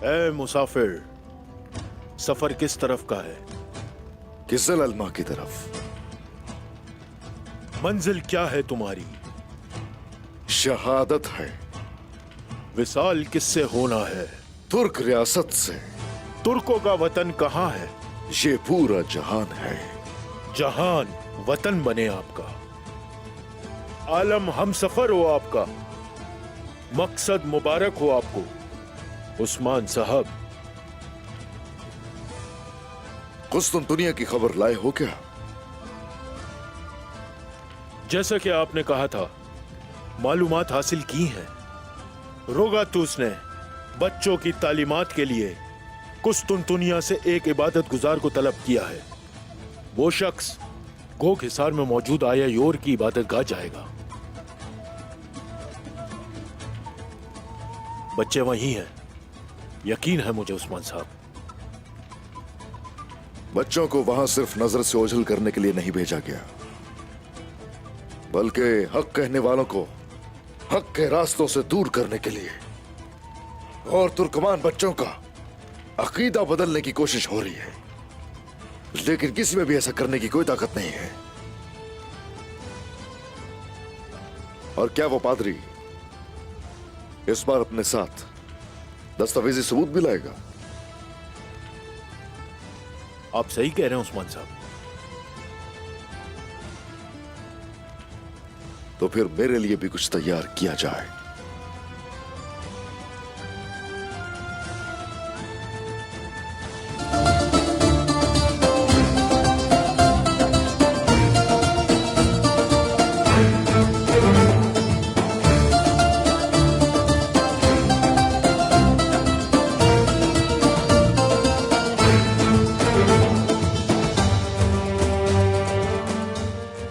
ए मुसाफिर, सफर किस तरफ का है? किसल अलमा की तरफ। मंजिल क्या है तुम्हारी? शहादत है। विसाल किससे होना है? तुर्क रियासत से। तुर्कों का वतन कहाँ है? ये पूरा जहान है। जहान वतन बने आपका, आलम हम सफर हो आपका, मकसद मुबारक हो आपको उस्मान साहब। कुस्तुनतुनिया की खबर लाए हो क्या? जैसा कि आपने कहा था, मालूमात हासिल की हैं। रोगातुस ने बच्चों की तालीमात के लिए कुस्तुनतुनिया से एक इबादत गुजार को तलब किया है। वो शख्स गोग हिसार में मौजूद आया योर की इबादत गाह जाएगा। बच्चे वहीं हैं, यकीन है मुझे उस्मान साहब। बच्चों को वहां सिर्फ नजर से ओझल करने के लिए नहीं भेजा गया, बल्कि हक कहने वालों को हक के रास्तों से दूर करने के लिए। और तुर्कमान बच्चों का अकीदा बदलने की कोशिश हो रही है, लेकिन किसी में भी ऐसा करने की कोई ताकत नहीं है। और क्या वो पादरी इस बार अपने साथ दस्तावेजी सबूत भी लाएगा? आप सही कह रहे हैं उस्मान साहब। तो फिर मेरे लिए भी कुछ तैयार किया जाए।